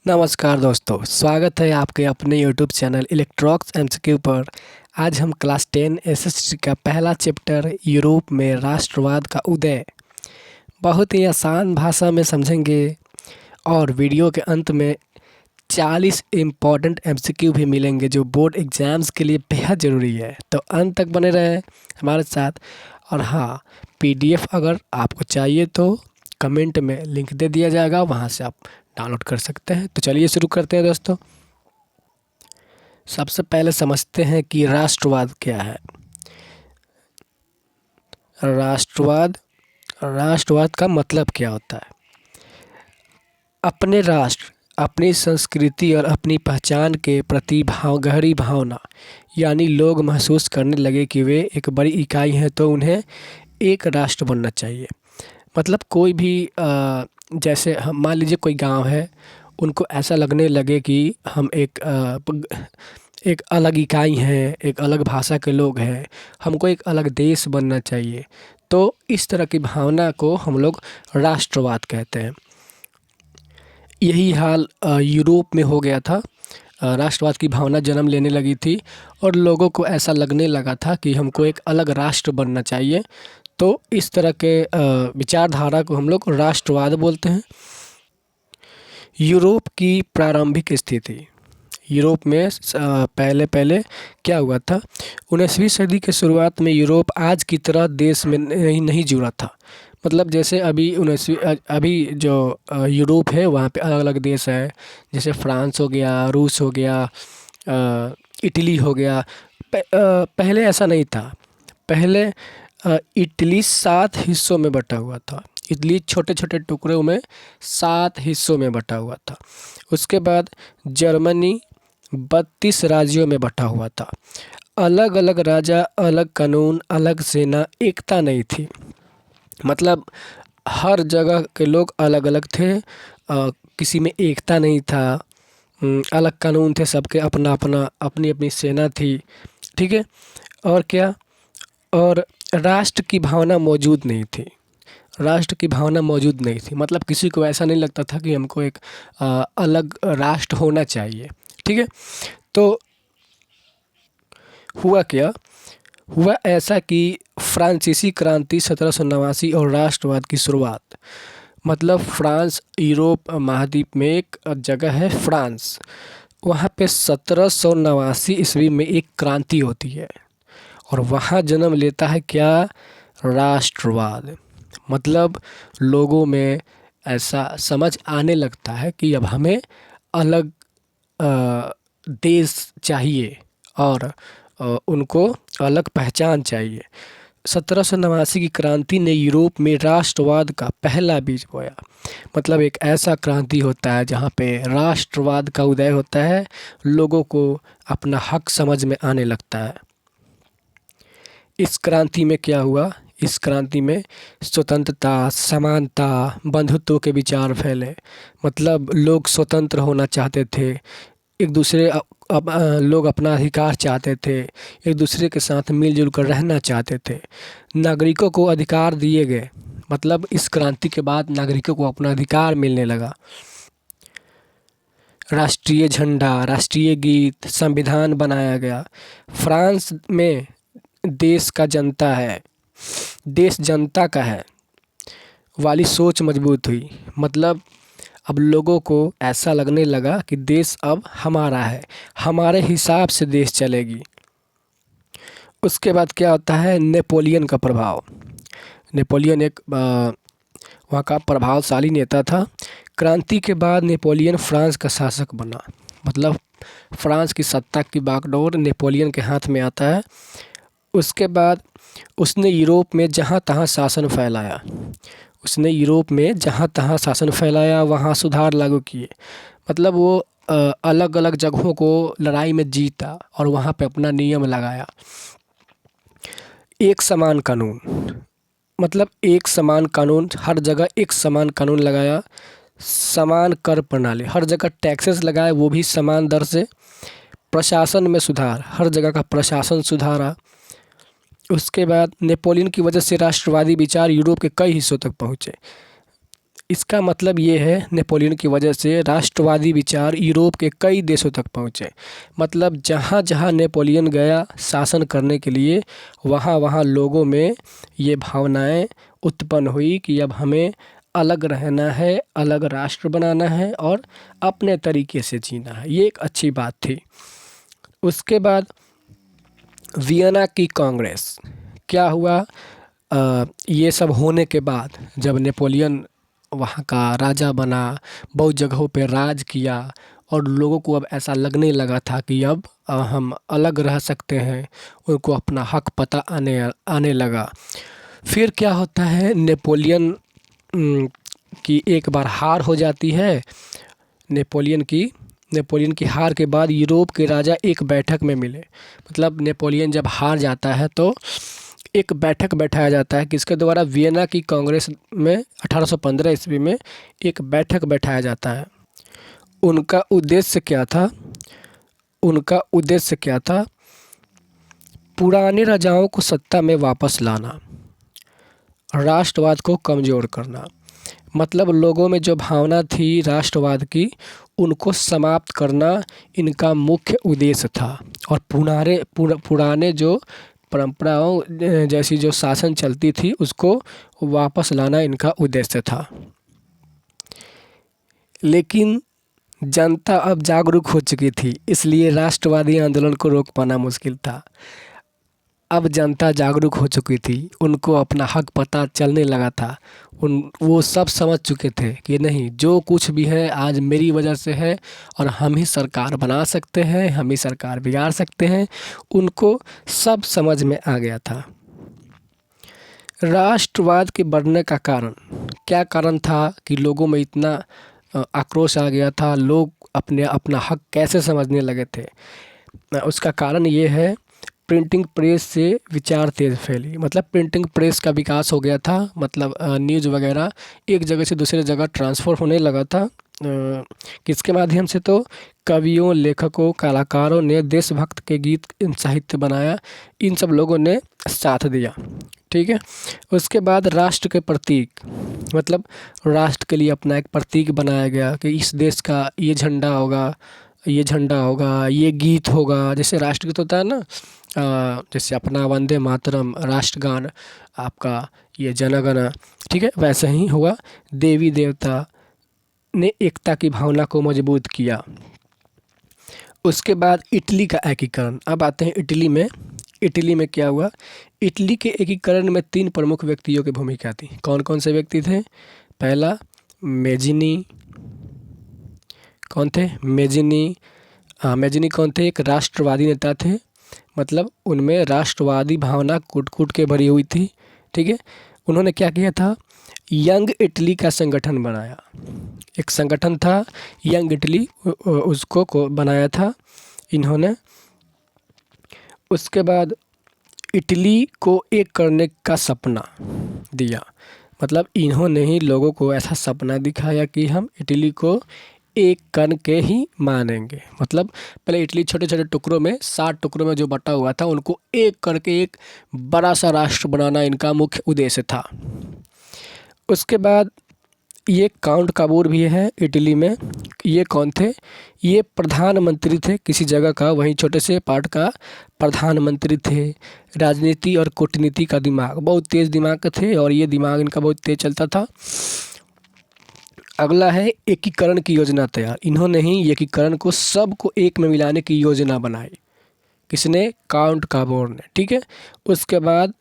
नमस्कार दोस्तों, स्वागत है आपके अपने यूट्यूब चैनल इलेक्ट्रॉक्स एमसीक्यू पर। आज हम क्लास 10 एसएसटी का पहला चैप्टर यूरोप में राष्ट्रवाद का उदय बहुत ही आसान भाषा में समझेंगे और वीडियो के अंत में 40 इम्पॉर्टेंट एमसीक्यू भी मिलेंगे जो बोर्ड एग्ज़ाम्स के लिए बेहद ज़रूरी है। तो अंत तक बने रहें हमारे साथ। और हाँ, पीडीएफ अगर आपको चाहिए तो कमेंट में लिंक दे दिया जाएगा, वहाँ से आप डाउनलोड कर सकते हैं। तो चलिए शुरू करते हैं दोस्तों। सबसे पहले समझते हैं कि राष्ट्रवाद क्या है। राष्ट्रवाद का मतलब क्या होता है। अपने राष्ट्र, अपनी संस्कृति और अपनी पहचान के प्रति गहरी भावना, यानी लोग महसूस करने लगे कि वे एक बड़ी इकाई हैं तो उन्हें एक राष्ट्र बनना चाहिए। मतलब कोई भी जैसे हम मान लीजिए कोई गांव है, उनको ऐसा लगने लगे कि हम एक अलग इकाई हैं, एक अलग भाषा के लोग हैं, हमको एक अलग देश बनना चाहिए। तो इस तरह की भावना को हम लोग राष्ट्रवाद कहते हैं। यही हाल यूरोप में हो गया था। राष्ट्रवाद की भावना जन्म लेने लगी थी और लोगों को ऐसा लगने लगा था कि हमको एक अलग राष्ट्र बनना चाहिए। तो इस तरह के विचारधारा को हम लोग राष्ट्रवाद बोलते हैं। यूरोप की प्रारंभिक स्थिति। यूरोप में पहले पहले क्या हुआ था, 19वीं सदी के शुरुआत में यूरोप आज की तरह देश में नहीं जुड़ा था। मतलब जैसे अभी जो यूरोप है वहाँ पे अलग अलग देश है, जैसे फ्रांस हो गया, रूस हो गया, इटली हो गया। पहले ऐसा नहीं था। पहले इटली 7 हिस्सों में बटा हुआ था। इटली छोटे छोटे टुकड़ों में 7 हिस्सों में बटा हुआ था। उसके बाद जर्मनी 32 राज्यों में बटा हुआ था। अलग अलग राजा, अलग कानून, अलग सेना, एकता नहीं थी। मतलब हर जगह के लोग अलग अलग थे, किसी में एकता नहीं था। अलग कानून थे, सबके अपना अपना अपनी अपनी सेना थी। ठीक है। और क्या, और राष्ट्र की भावना मौजूद नहीं थी। राष्ट्र की भावना मौजूद नहीं थी, मतलब किसी को ऐसा नहीं लगता था कि हमको एक अलग राष्ट्र होना चाहिए। ठीक है। तो हुआ क्या, हुआ ऐसा कि फ्रांसीसी क्रांति 1789 और राष्ट्रवाद की शुरुआत। मतलब फ्रांस, यूरोप महाद्वीप में एक जगह है फ्रांस, वहाँ पे 1789 ईस्वी में एक क्रांति होती है और वहाँ जन्म लेता है क्या, राष्ट्रवाद। मतलब लोगों में ऐसा समझ आने लगता है कि अब हमें अलग देश चाहिए और उनको अलग पहचान चाहिए। 1789 की क्रांति ने यूरोप में राष्ट्रवाद का पहला बीज बोया। मतलब एक ऐसा क्रांति होता है जहाँ पे राष्ट्रवाद का उदय होता है, लोगों को अपना हक समझ में आने लगता है। इस क्रांति में क्या हुआ, इस क्रांति में स्वतंत्रता, समानता, बंधुत्व के विचार फैले। मतलब लोग स्वतंत्र होना चाहते थे, एक दूसरे लोग अपना अधिकार चाहते थे, एक दूसरे के साथ मिलजुल कर रहना चाहते थे। नागरिकों को अधिकार दिए गए। मतलब इस क्रांति के बाद नागरिकों को अपना अधिकार मिलने लगा। राष्ट्रीय झंडा, राष्ट्रीय गीत, संविधान बनाया गया। फ्रांस में देश का जनता है, देश जनता का है वाली सोच मजबूत हुई। मतलब अब लोगों को ऐसा लगने लगा कि देश अब हमारा है, हमारे हिसाब से देश चलेगी। उसके बाद क्या होता है, नेपोलियन का प्रभाव। नेपोलियन एक वहाँ का प्रभावशाली नेता था। क्रांति के बाद नेपोलियन फ्रांस का शासक बना। मतलब फ्रांस की सत्ता की बागडोर नेपोलियन के हाथ में आता है। उसके बाद उसने यूरोप में जहाँ तहाँ शासन फैलाया। उसने यूरोप में जहाँ तहाँ शासन फैलाया, वहाँ सुधार लागू किए। मतलब वो अलग अलग जगहों को लड़ाई में जीता और वहाँ पे अपना नियम लगाया। एक समान कानून, मतलब एक समान कानून, हर जगह एक समान कानून लगाया। समान कर प्रणाली, हर जगह टैक्सेस लगाए, वो भी समान दर से। प्रशासन में सुधार, हर जगह का प्रशासन सुधारा। उसके बाद नेपोलियन की वजह से राष्ट्रवादी विचार यूरोप के कई हिस्सों तक पहुँचे। इसका मतलब ये है नेपोलियन की वजह से राष्ट्रवादी विचार यूरोप के कई देशों तक पहुँचे। मतलब जहाँ जहाँ नेपोलियन गया शासन करने के लिए, वहाँ वहाँ लोगों में ये भावनाएं उत्पन्न हुई कि अब हमें अलग रहना है, अलग राष्ट्र बनाना है और अपने तरीके से जीना है। ये एक अच्छी बात थी। उसके बाद वियना की कांग्रेस क्या हुआ? ये सब होने के बाद जब नेपोलियन वहाँ का राजा बना, बहुत जगहों पे राज किया और लोगों को अब ऐसा लगने लगा था कि अब हम अलग रह सकते हैं, उनको अपना हक पता आने लगा। फिर क्या होता है, नेपोलियन की एक बार हार हो जाती है। नेपोलियन की हार के बाद यूरोप के राजा एक बैठक में मिले। मतलब नेपोलियन जब हार जाता है तो एक बैठक बैठाया जाता है, किसके द्वारा? वियना की कांग्रेस में 1815 ईस्वी में एक बैठक बैठाया जाता है। उनका उद्देश्य क्या था? पुराने राजाओं को सत्ता में वापस लाना, राष्ट्रवाद को कमज़ोर करना। मतलब लोगों में जो भावना थी राष्ट्रवाद की, उनको समाप्त करना इनका मुख्य उद्देश्य था। और पुराने जो परंपराओं जैसी जो शासन चलती थी, उसको वापस लाना इनका उद्देश्य था। लेकिन जनता अब जागरूक हो चुकी थी, इसलिए राष्ट्रवादी आंदोलन को रोक पाना मुश्किल था। अब जनता जागरूक हो चुकी थी, उनको अपना हक पता चलने लगा था। वो सब समझ चुके थे कि नहीं, जो कुछ भी है आज मेरी वजह से है और हम ही सरकार बना सकते हैं, हम ही सरकार बिगाड़ सकते हैं। उनको सब समझ में आ गया था। राष्ट्रवाद के बढ़ने का क्या कारण था कि लोगों में इतना आक्रोश आ गया था? लोग अपना हक कैसे समझने लगे थे? उसका कारण ये है, प्रिंटिंग प्रेस से विचार तेज़ फैली। मतलब प्रिंटिंग प्रेस का विकास हो गया था। मतलब न्यूज़ वगैरह एक जगह से दूसरे जगह ट्रांसफ़र होने लगा था। किसके माध्यम से? तो कवियों, लेखकों, कलाकारों ने देशभक्त के गीत, साहित्य बनाया। इन सब लोगों ने साथ दिया। ठीक है। उसके बाद राष्ट्र के प्रतीक, मतलब राष्ट्र के लिए अपना एक प्रतीक बनाया गया कि इस देश का ये झंडा होगा, ये गीत होगा। जैसे राष्ट्रगीत होता है ना, जैसे अपना वंदे मातरम, राष्ट्रगान आपका ये जनगण, ठीक है, वैसे ही हुआ। देवी देवता ने एकता की भावना को मजबूत किया। उसके बाद इटली का एकीकरण। अब आते हैं इटली में क्या हुआ? इटली के एकीकरण में 3 प्रमुख व्यक्तियों की भूमिका थी। कौन कौन से व्यक्ति थे? पहला मेजिनी। कौन थे? मेजिनी कौन थे? एक राष्ट्रवादी नेता थे। मतलब उनमें राष्ट्रवादी भावना कूट के भरी हुई थी। ठीक है। उन्होंने क्या किया था? यंग इटली का संगठन बनाया। एक संगठन था यंग इटली, उसको बनाया था इन्होंने। उसके बाद इटली को एक करने का सपना दिया। मतलब इन्होंने ही लोगों को ऐसा सपना दिखाया कि हम इटली को एक कण के ही मानेंगे। मतलब पहले इटली छोटे छोटे टुकड़ों में, 7 टुकड़ों में जो बटा हुआ था, उनको एक करके एक बड़ा सा राष्ट्र बनाना इनका मुख्य उद्देश्य था। उसके बाद ये काउंट काबूर भी है इटली में। ये कौन थे? ये प्रधानमंत्री थे किसी जगह का, वहीं छोटे से पार्ट का प्रधानमंत्री थे। राजनीति और कूटनीति का दिमाग, बहुत तेज़ दिमाग के थे और ये दिमाग इनका बहुत तेज़ चलता था। अगला है एकीकरण की योजना तैयार। इन्होंने ही एकीकरण को सबको एक में मिलाने की योजना बनाई। किसने? काउंट काबोर ने। ठीक है। उसके बाद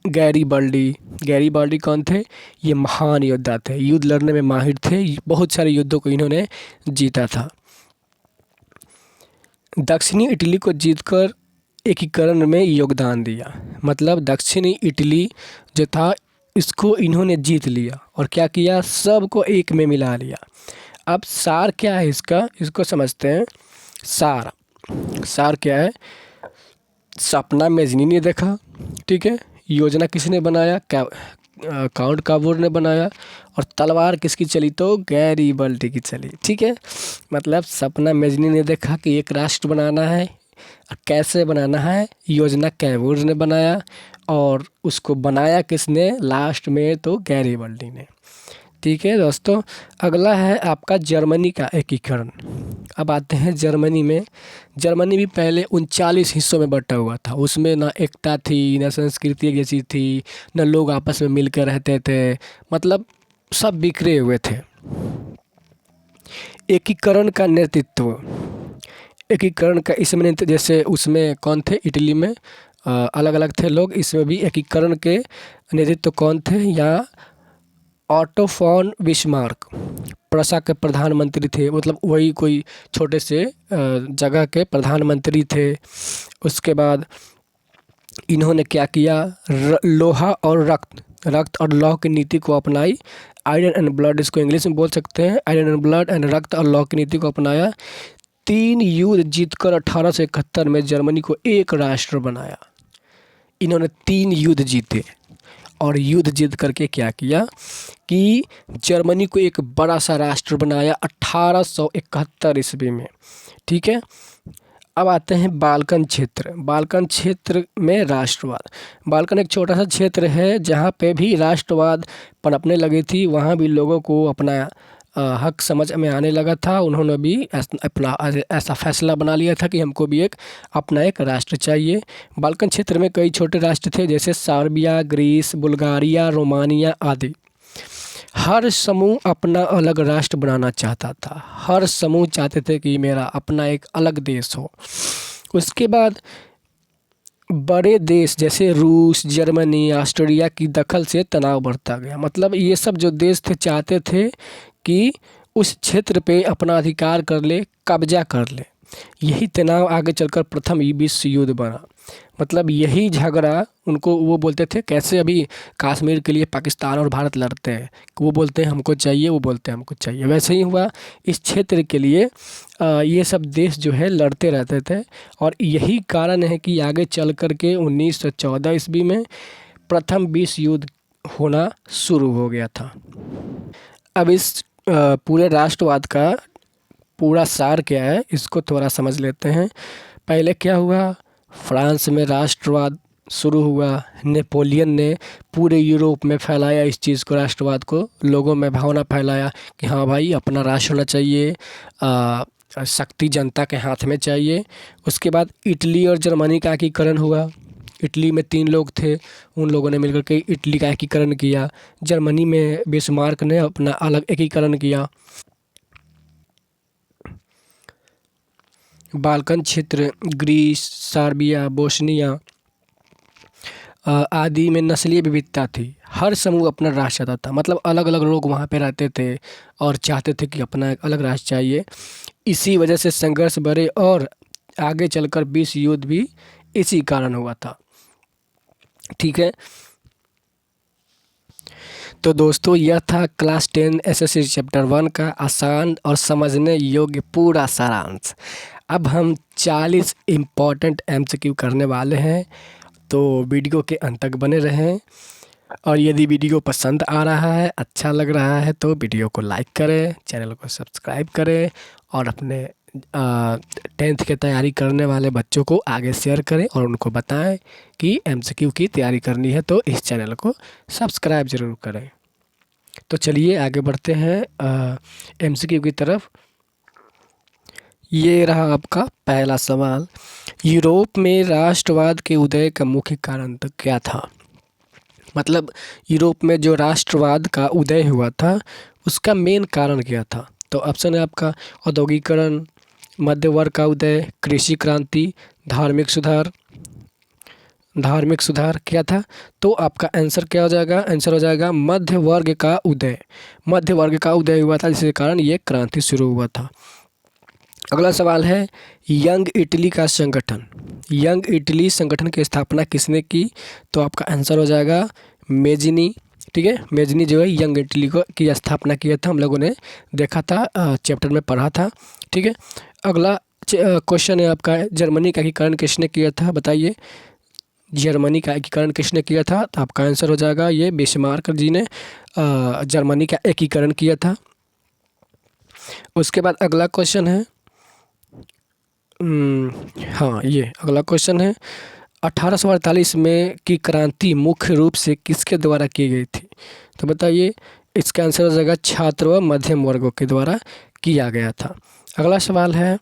गैरीबाल्डी कौन थे? ये महान योद्धा थे, युद्ध लड़ने में माहिर थे, बहुत सारे युद्धों को इन्होंने जीता था। दक्षिणी इटली को जीतकर एकीकरण में योगदान दिया। मतलब दक्षिणी इटली जो था, इसको इन्होंने जीत लिया और क्या किया? सबको एक में मिला लिया। अब सार क्या है इसको समझते हैं। सार क्या है? सपना मेजनी ने देखा। ठीक है। योजना किसने बनाया? काउंट काबूर ने बनाया। और तलवार किसकी चली? तो गैरीबाल्डी की चली। ठीक है। मतलब सपना मेजनी ने देखा कि एक राष्ट्र बनाना है, कैसे बनाना है, योजना काबूर ने बनाया। और उसको बनाया किसने लास्ट में? तो गैरीबाल्डी ने। ठीक है दोस्तों, अगला है आपका जर्मनी का एकीकरण। अब आते हैं जर्मनी में। जर्मनी भी पहले 39 हिस्सों में बटा हुआ था। उसमें ना एकता थी, ना संस्कृति जैसी थी, ना लोग आपस में मिलकर रहते थे, मतलब सब बिखरे हुए थे। एकीकरण का नेतृत्व, एकीकरण का इसमें जैसे उसमें कौन थे, इटली में अलग अलग थे लोग, इसमें भी एकीकरण के नेतृत्व कौन थे, यहाँ ऑटो फॉन बिस्मार्क प्रशा के प्रधानमंत्री थे, मतलब वही कोई छोटे से जगह के प्रधानमंत्री थे। उसके बाद इन्होंने क्या किया, लोहा और रक्त और लौह की नीति को अपनाई। आयरन एंड ब्लड, इसको इंग्लिश में बोल सकते हैं, आयरन एंड ब्लड एंड रक्त और लौह की नीति को अपनाया। 3 युद्ध जीतकर 1871 में जर्मनी को एक राष्ट्र बनाया। इन्होंने 3 युद्ध जीते और युद्ध जीत करके क्या किया कि जर्मनी को एक बड़ा सा राष्ट्र बनाया 1871 ईस्वी में। ठीक है, अब आते हैं बाल्कन क्षेत्र। बाल्कन क्षेत्र में राष्ट्रवाद। बाल्कन एक छोटा सा क्षेत्र है जहाँ पे भी राष्ट्रवाद पनपने लगी थी। वहाँ भी लोगों को अपना हक समझ में आने लगा था। उन्होंने भी अपना ऐसा फैसला बना लिया था कि हमको भी अपना एक राष्ट्र चाहिए। बाल्कन क्षेत्र में कई छोटे राष्ट्र थे, जैसे सर्बिया, ग्रीस, बुल्गारिया, रोमानिया आदि। हर समूह अपना अलग राष्ट्र बनाना चाहता था। हर समूह चाहते थे कि मेरा अपना एक अलग देश हो। उसके बाद बड़े देश जैसे रूस, जर्मनी, ऑस्ट्रेलिया की दखल से तनाव बढ़ता गया। मतलब ये सब जो देश थे चाहते थे कि उस क्षेत्र पे अपना अधिकार कर ले, कब्जा कर ले। यही तनाव आगे चलकर प्रथम विश्व युद्ध बना। मतलब यही झगड़ा उनको, वो बोलते थे कैसे अभी कश्मीर के लिए पाकिस्तान और भारत लड़ते हैं, वो बोलते हैं हमको चाहिए, वो बोलते हैं हमको चाहिए, वैसे ही हुआ इस क्षेत्र के लिए। ये सब देश जो है लड़ते रहते थे और यही कारण है कि आगे चल कर के 1914 ईस्वी में प्रथम विश्व युद्ध होना शुरू हो गया था। अब इस पूरे राष्ट्रवाद का पूरा सार क्या है, इसको थोड़ा समझ लेते हैं। पहले क्या हुआ, फ्रांस में राष्ट्रवाद शुरू हुआ। नेपोलियन ने पूरे यूरोप में फैलाया इस चीज़ को, राष्ट्रवाद को, लोगों में भावना फैलाया कि हाँ भाई अपना राष्ट्र होना चाहिए, शक्ति जनता के हाथ में चाहिए। उसके बाद इटली और जर्मनी का एकीकरण हुआ। इटली में 3 लोग थे, उन लोगों ने मिलकर के इटली का एकीकरण किया। जर्मनी में बिस्मार्क ने अपना अलग एकीकरण किया। बाल्कन क्षेत्र, ग्रीस, सर्बिया, बोस्निया आदि में नस्लीय विविधता थी। हर समूह अपना राष्ट्र चाहता था, मतलब अलग अलग लोग वहाँ पे रहते थे और चाहते थे कि अपना एक अलग राष्ट्र चाहिए। इसी वजह से संघर्ष बढ़े और आगे चलकर विश्व युद्ध भी इसी कारण हुआ था। ठीक है, तो दोस्तों यह था क्लास 10 एसएससी चैप्टर 1 का आसान और समझने योग्य पूरा सारांश। अब हम 40 इम्पॉर्टेंट एमसीक्यू करने वाले हैं, तो वीडियो के अंत तक बने रहें। और यदि वीडियो पसंद आ रहा है, अच्छा लग रहा है, तो वीडियो को लाइक करें, चैनल को सब्सक्राइब करें और अपने 10th की तैयारी करने वाले बच्चों को आगे शेयर करें और उनको बताएं कि एमसीक्यू की तैयारी करनी है तो इस चैनल को सब्सक्राइब ज़रूर करें। तो चलिए आगे बढ़ते हैं एमसीक्यू की तरफ। ये रहा आपका पहला सवाल, यूरोप में राष्ट्रवाद के उदय का मुख्य कारण तो क्या था। मतलब यूरोप में जो राष्ट्रवाद का उदय हुआ था उसका मेन कारण क्या था। तो ऑप्शन है आपका औद्योगिकरण, मध्य वर्ग का उदय, कृषि क्रांति, धार्मिक सुधार। धार्मिक सुधार क्या था, तो आपका आंसर क्या हो जाएगा, आंसर हो जाएगा मध्य वर्ग का उदय। मध्य वर्ग का उदय हुआ था जिसके कारण ये क्रांति शुरू हुआ था। अगला सवाल है यंग इटली का संगठन। यंग इटली संगठन की स्थापना किसने की, तो आपका आंसर हो जाएगा मेजिनी। ठीक है, मेजिनी जो है यंग इटली को की स्थापना किया था, हम लोगों ने देखा था, चैप्टर में पढ़ा था। ठीक है, अगला क्वेश्चन है आपका जर्मनी का एकीकरण किसने किया था, बताइए जर्मनी का एकीकरण किसने किया था, तो आपका आंसर हो जाएगा ये बिस्मार्क जी ने जर्मनी का एकीकरण किया था। उसके बाद अगला क्वेश्चन है हाँ ये अगला क्वेश्चन है 1848 में की क्रांति मुख्य रूप से किसके द्वारा की गई थी, तो बताइए इसका आंसर हो जाएगा छात्र व मध्यम वर्गों के द्वारा किया गया था। अगला सवाल है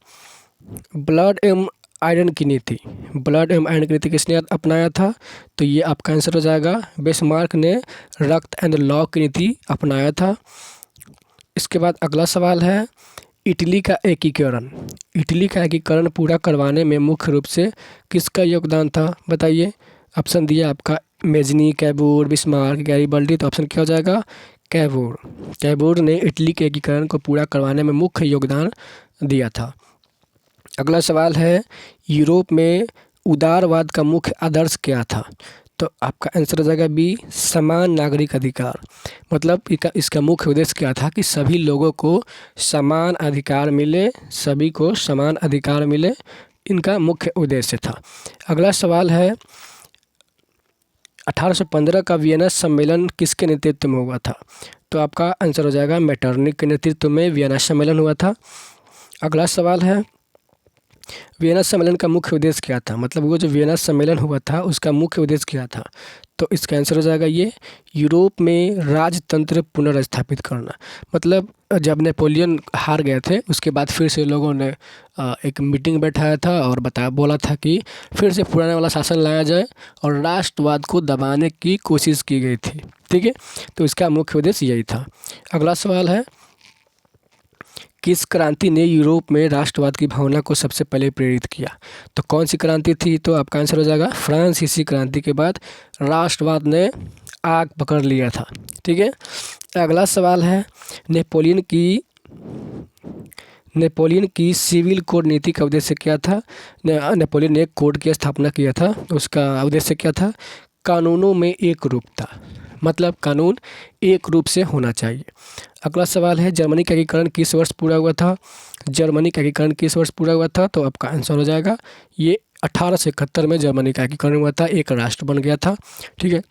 ब्लड एवं आयरन की नीति। ब्लड एवं आयरन की नीति किसने अपनाया था? तो ये आपका आंसर हो जाएगा बिस्मार्क ने रक्त एंड लौ की नीति अपनाया था। इसके बाद अगला सवाल है इटली का एकीकरण। इटली का एकीकरण पूरा करवाने में मुख्य रूप से किसका योगदान था? बताइए। ऑप्शन दिया आपका मेजनी, कैबूर, बिस्मार्क, गैरिबल्डी। तो ऑप्शन क्या हो जाएगा? कैबूर। कैबूर ने इटली के एकीकरण को पूरा करवाने में मुख्य योगदान दिया था। अगला सवाल है यूरोप में उदारवाद का मुख्य आदर्श क्या था? तो आपका आंसर हो जाएगा बी, समान नागरिक अधिकार। मतलब इसका मुख्य उद्देश्य क्या था कि सभी लोगों को समान अधिकार मिले, सभी को समान अधिकार मिले, इनका मुख्य उद्देश्य था। अगला सवाल है 1815 का वियना सम्मेलन किसके नेतृत्व में हुआ था? तो आपका आंसर हो जाएगा मेटरनिख के नेतृत्व में वियना सम्मेलन हुआ था। अगला सवाल है वियना सम्मेलन का मुख्य उद्देश्य क्या था? मतलब वो जो वियना सम्मेलन हुआ था उसका मुख्य उद्देश्य क्या था? तो इसका आंसर हो जाएगा ये यूरोप में राजतंत्र पुनर्स्थापित करना। मतलब जब नेपोलियन हार गए थे उसके बाद फिर से लोगों ने एक मीटिंग बैठाया था और बोला था कि फिर से पुराने वाला शासन लाया जाए और राष्ट्रवाद को दबाने की कोशिश की गई थी। ठीक है, तो इसका मुख्य उद्देश्य यही था। अगला सवाल है किस क्रांति ने यूरोप में राष्ट्रवाद की भावना को सबसे पहले प्रेरित किया? तो कौन सी क्रांति थी? तो आपका आंसर हो जाएगा फ्रांसीसी क्रांति के बाद राष्ट्रवाद ने आग पकड़ लिया था। ठीक है, अगला सवाल है नेपोलियन की सिविल कोड नीति का उद्देश्य क्या था? नेपोलियन ने एक कोड की स्थापना किया था, उसका उद्देश्य क्या था? कानूनों में एक रूपता, मतलब कानून एक रूप से होना चाहिए। अगला सवाल है जर्मनी का एकीकरण किस वर्ष पूरा हुआ था? जर्मनी का एकीकरण किस वर्ष पूरा हुआ था? तो आपका आंसर हो जाएगा ये 1871 में जर्मनी का एकीकरण हुआ था, एक राष्ट्र बन गया था। ठीक है,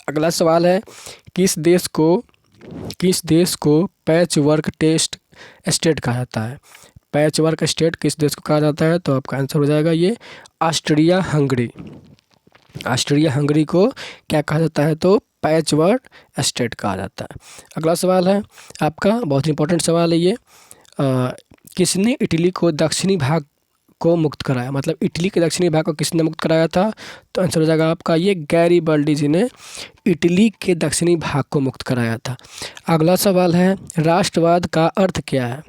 अगला सवाल है किस देश को पैच वर्क टेस्ट स्टेट कहा जाता है? पैच वर्क स्टेट किस देश को कहा जाता है? तो आपका आंसर हो जाएगा ये ऑस्ट्रिया हंगरी। ऑस्ट्रिया हंगरी को क्या कहा जाता है? तो पैच वर्क स्टेट कहा जाता है। अगला सवाल है आपका बहुत इंपॉर्टेंट सवाल है ये किसने इटली को दक्षिणी भाग को मुक्त कराया? मतलब इटली के दक्षिणी भाग को किसने मुक्त कराया था? तो आंसर हो जाएगा आपका ये गैरिबल्डी जी ने इटली के दक्षिणी भाग को मुक्त कराया था। अगला सवाल है राष्ट्रवाद का अर्थ क्या है?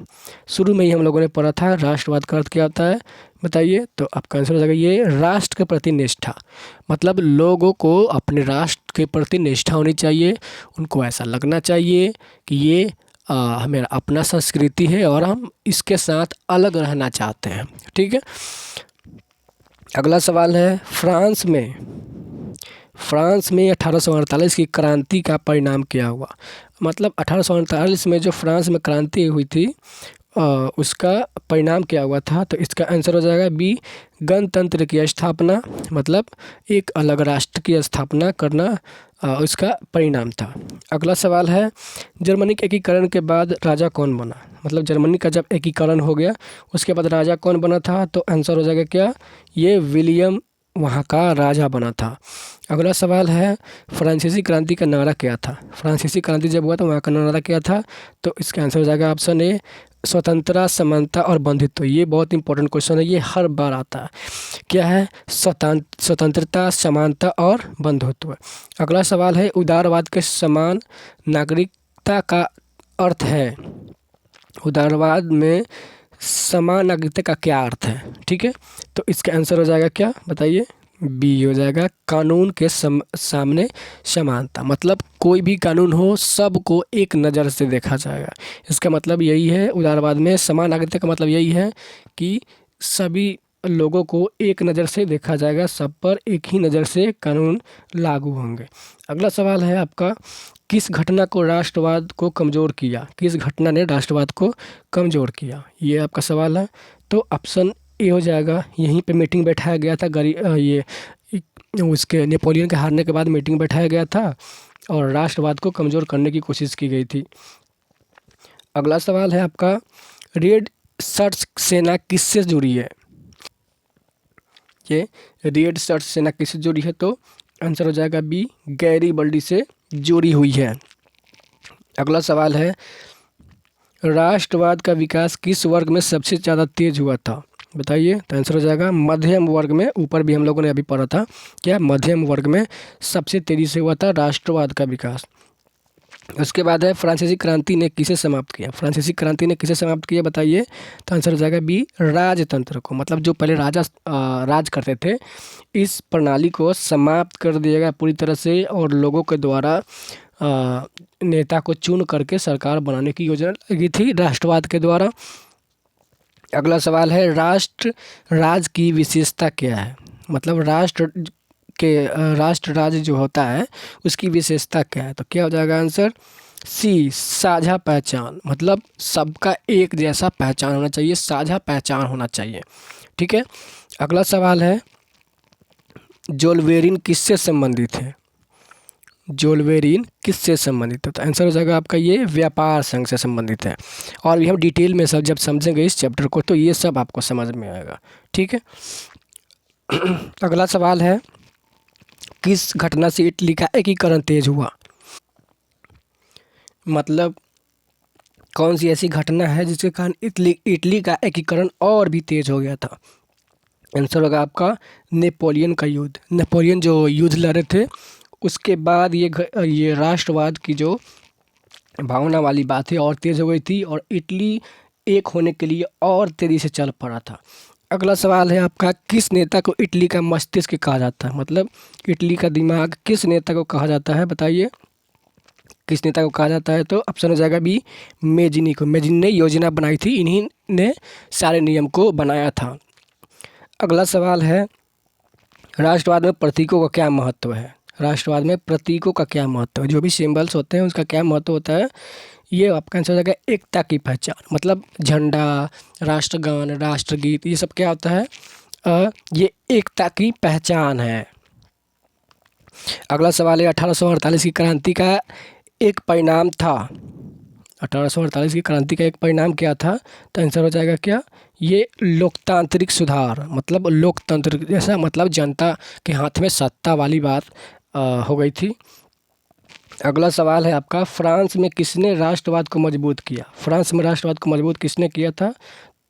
शुरू में ही हम लोगों ने पढ़ा था राष्ट्रवाद का अर्थ क्या होता है, बताइए। तो आपका आंसर हो जाएगा ये राष्ट्र के प्रति निष्ठा। मतलब लोगों को अपने राष्ट्र के प्रति निष्ठा होनी चाहिए, उनको ऐसा लगना चाहिए कि ये हमारा अपना संस्कृति है और हम इसके साथ अलग रहना चाहते हैं। ठीक है, अगला सवाल है फ्रांस में 1848 की क्रांति का परिणाम क्या हुआ? मतलब 1848 में जो फ्रांस में क्रांति हुई थी उसका परिणाम क्या हुआ था? तो इसका आंसर हो जाएगा बी, गणतंत्र की स्थापना। मतलब एक अलग राष्ट्र की स्थापना करना उसका परिणाम था। अगला सवाल है जर्मनी के एकीकरण के बाद राजा कौन बना? मतलब जर्मनी का जब एकीकरण हो गया उसके बाद राजा कौन बना था? तो आंसर हो जाएगा क्या, ये विलियम वहाँ का राजा बना था। अगला सवाल है फ्रांसीसी क्रांति का नारा क्या था? फ्रांसीसी क्रांति जब हुआ तो वहाँ का नारा क्या था? तो इसका आंसर हो जाएगा ऑप्शन ए, स्वतंत्रता, समानता और बंधुत्व। ये बहुत इंपॉर्टेंट क्वेश्चन है, ये हर बार आता है। क्या है? स्वतंत्रता, समानता और बंधुत्व। अगला सवाल है उदारवाद के समान नागरिकता का अर्थ है? उदारवाद में समान नागरिकता का क्या अर्थ है? ठीक है, तो इसका आंसर हो जाएगा क्या, बताइए। बी हो जाएगा कानून के सामने समानता। मतलब कोई भी कानून हो सबको एक नज़र से देखा जाएगा, इसका मतलब यही है। उदारवाद में समान नागरिकता का मतलब यही है कि सभी लोगों को एक नज़र से देखा जाएगा, सब पर एक ही नज़र से कानून लागू होंगे। अगला सवाल है आपका किस घटना को राष्ट्रवाद को कमज़ोर किया? किस घटना ने राष्ट्रवाद को कमज़ोर किया, ये आपका सवाल है। तो ऑप्शन ए हो जाएगा, यहीं पे मीटिंग बैठाया गया था उसके नेपोलियन के हारने के बाद मीटिंग बैठाया गया था और राष्ट्रवाद को कमज़ोर करने की कोशिश की गई थी। अगला सवाल है आपका रेड शर्ट्स सेना किससे जुड़ी है? ये रेड शर्ट्स सेना किससे जुड़ी है? तो आंसर हो जाएगा बी, गैरिबल्डी से जुड़ी हुई है। अगला सवाल है, राष्ट्रवाद का विकास किस वर्ग में सबसे ज़्यादा तेज हुआ था? बताइए। तो आंसर हो जाएगा मध्यम वर्ग में। ऊपर भी हम लोगों ने अभी पढ़ा था, क्या मध्यम वर्ग में सबसे तेज़ी से हुआ था राष्ट्रवाद का विकास। उसके बाद है, फ्रांसीसी क्रांति ने किसे समाप्त किया? फ्रांसीसी क्रांति ने किसे समाप्त किया बताइए। तो आंसर हो जाएगा बी, राजतंत्र को। मतलब जो पहले राजा राज करते थे, इस प्रणाली को समाप्त कर दिया गया पूरी तरह से, और लोगों के द्वारा नेता को चुन करके सरकार बनाने की योजना लगी थी राष्ट्रवाद के द्वारा। अगला सवाल है, राष्ट्र राज की विशेषता क्या है? मतलब राष्ट्र राज्य जो होता है उसकी विशेषता क्या है? तो क्या हो जाएगा आंसर? सी, साझा पहचान। मतलब सबका एक जैसा पहचान होना चाहिए, साझा पहचान होना चाहिए। ठीक है। अगला सवाल है, जोल्वेरिन किससे संबंधित है? जोल्वेरिन किससे संबंधित है? तो आंसर हो जाएगा आपका ये, व्यापार संघ से संबंधित है। और भी हम डिटेल में सब जब समझेंगे इस चैप्टर को तो ये सब आपको समझ में आएगा। ठीक है। अगला सवाल है, किस घटना से इटली का एकीकरण तेज हुआ? मतलब कौन सी ऐसी घटना है जिसके कारण इटली का एकीकरण और भी तेज हो गया था? आंसर होगा आपका नेपोलियन का युद्ध। नेपोलियन जो युद्ध लड़े थे, उसके बाद ये राष्ट्रवाद की जो भावना वाली बातें और तेज़ हो गई थी, और इटली एक होने के लिए और तेज़ी से चल पड़ा था। अगला सवाल है आपका, किस नेता को इटली का मस्तिष्क कहा जाता है? मतलब इटली का दिमाग किस नेता को कहा जाता है बताइए। किस नेता को कहा जाता है? तो ऑप्शन हो जाएगा बी, मेजिनी को। मेजिनी ने योजना बनाई थी, इन्हीं ने सारे नियम को बनाया था। अगला सवाल है, राष्ट्रवाद में प्रतीकों का क्या महत्व है? राष्ट्रवाद में प्रतीकों का क्या महत्व है? जो भी सिंबल्स होते हैं उसका क्या महत्व होता है? ये आपका आंसर हो जाएगा एकता की पहचान। मतलब झंडा, राष्ट्रगान, राष्ट्रगीत, ये सब क्या होता है? ये एकता की पहचान है। अगला सवाल है, 1848 की क्रांति का एक परिणाम था। 1848 की क्रांति का एक परिणाम क्या था? तो आंसर हो जाएगा क्या? ये लोकतांत्रिक सुधार। मतलब लोकतंत्र जैसा, मतलब जनता के हाथ में सत्ता वाली बात हो गई थी। अगला सवाल है आपका, फ्रांस में किसने राष्ट्रवाद को मजबूत किया? फ्रांस में राष्ट्रवाद को मजबूत किसने किया था?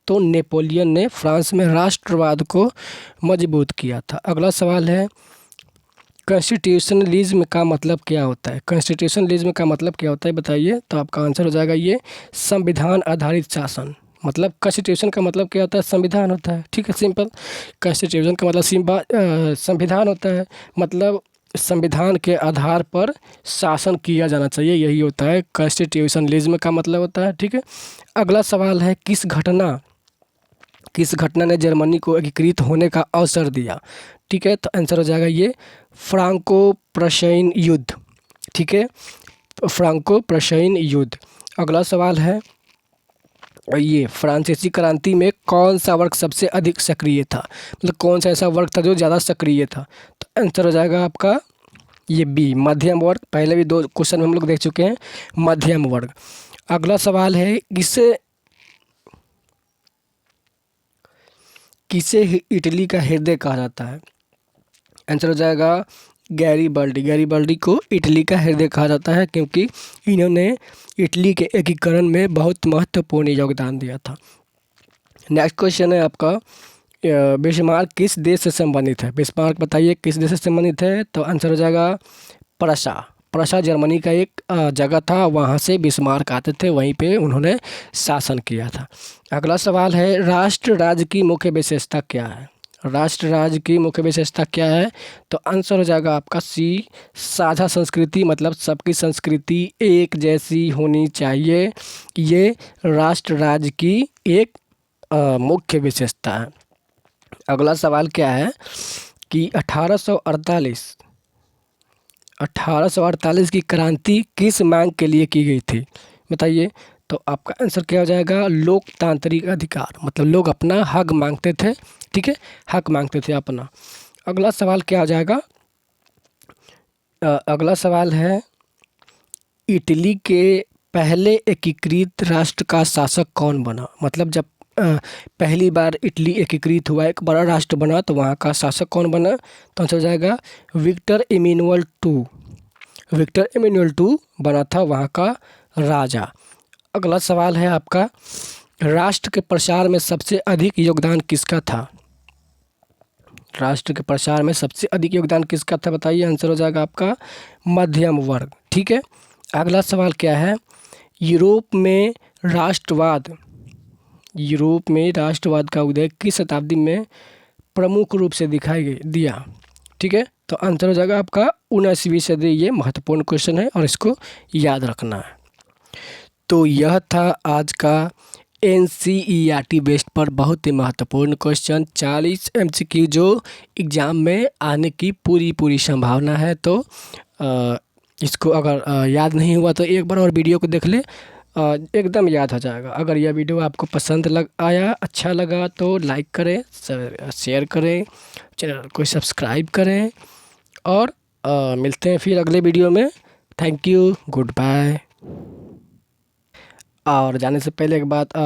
तो नेपोलियन ने फ्रांस में राष्ट्रवाद को मजबूत किया था। अगला सवाल है, कॉन्स्टिट्यूशनलिज्म का मतलब क्या होता है? कॉन्स्टिट्यूशनलिज्म का मतलब क्या होता है बताइए। तो आपका आंसर हो जाएगा ये, संविधान आधारित शासन। मतलब कॉन्स्टिट्यूशन का मतलब क्या होता है? संविधान होता है। ठीक है, सिंपल। कॉन्स्टिट्यूशन का मतलब संविधान होता है। मतलब संविधान के आधार पर शासन किया जाना चाहिए, यही होता है कॉन्स्टिट्यूशनलिज्म का मतलब होता है। ठीक है। अगला सवाल है, किस घटना ने जर्मनी को एकीकृत होने का अवसर दिया? ठीक है, तो आंसर हो जाएगा ये, फ्रांको प्रशायन युद्ध। ठीक है, तो फ्रांको प्रशायन युद्ध। अगला सवाल है, ये फ्रांसीसी क्रांति में कौन सा वर्ग सबसे अधिक सक्रिय था? मतलब कौन सा ऐसा वर्ग था जो ज़्यादा सक्रिय था? तो आंसर हो जाएगा आपका ये बी, मध्यम वर्ग। पहले भी 2 क्वेश्चन हम लोग देख चुके हैं, मध्यम वर्ग। अगला सवाल है, किसे इटली का हृदय कहा जाता है? आंसर हो जाएगा गैरीबल्डी। गैरीबल्डी को इटली का हृदय कहा जाता है, क्योंकि इन्होंने इटली के एकीकरण में बहुत महत्वपूर्ण योगदान दिया था। नेक्स्ट क्वेश्चन है आपका, बिस्मार्क किस देश से संबंधित है? बिस्मार्क बताइए किस देश से संबंधित है? तो आंसर हो जाएगा प्रशा। प्रशा जर्मनी का एक जगह था, वहाँ से बिस्मार्क आते थे, वहीं पे उन्होंने शासन किया था। अगला सवाल है, राष्ट्र राज्य की मुख्य विशेषता क्या है? राष्ट्र राज्य की मुख्य विशेषता क्या है? तो आंसर हो जाएगा आपका सी, साझा संस्कृति। मतलब सबकी संस्कृति एक जैसी होनी चाहिए, ये राष्ट्र राज्य की एक मुख्य विशेषता है। अगला सवाल क्या है कि 1848 की क्रांति किस मांग के लिए की गई थी बताइए। तो आपका आंसर क्या हो जाएगा? लोकतांत्रिक अधिकार। मतलब लोग अपना हक मांगते थे। ठीक है, हक मांगते थे अपना। अगला सवाल क्या हो जाएगा? अगला सवाल है, इटली के पहले एकीकृत राष्ट्र का शासक कौन बना? मतलब जब पहली बार इटली एकीकृत हुआ, एक बड़ा राष्ट्र बना, तो वहाँ का शासक कौन बना? तो आंसर हो जाएगा Victor Emmanuel two. Victor Emmanuel two बना था वहाँ का राजा। अगला सवाल है आपका, राष्ट्र के प्रसार में सबसे अधिक योगदान किसका था? राष्ट्र के प्रसार में सबसे अधिक योगदान किसका था बताइए। आंसर हो जाएगा आपका मध्यम वर्ग। ठीक है। अगला सवाल क्या है, यूरोप में राष्ट्रवाद का उदय किस शताब्दी में प्रमुख रूप से दिया? ठीक है, तो आंसर हो जाएगा आपका 19वीं सदी। ये महत्वपूर्ण क्वेश्चन है और इसको याद रखना है। तो यह था आज का NCERT बेस्ड पर बहुत ही महत्वपूर्ण क्वेश्चन 40 MCQ जो एग्ज़ाम में आने की पूरी संभावना है। तो इसको अगर याद नहीं हुआ तो एक बार और वीडियो को देख ले, एकदम याद हो जाएगा। अगर यह वीडियो आपको पसंद आया, अच्छा लगा तो लाइक करें, शेयर करें, चैनल को सब्सक्राइब करें और मिलते हैं फिर अगले वीडियो में। Thank you, good bye. और जाने से पहले एक बात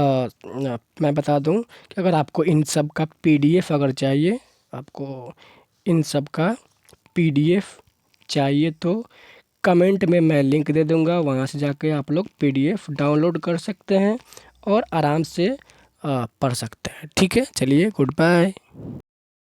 मैं बता दूं कि अगर आपको इन सब का PDF अगर चाहिए, आपको इन सब का PDF चाहिए तो कमेंट में मैं लिंक दे दूंगा, वहां से जाके आप लोग PDF डाउनलोड कर सकते हैं और आराम से पढ़ सकते हैं। ठीक है, चलिए गुड बाय।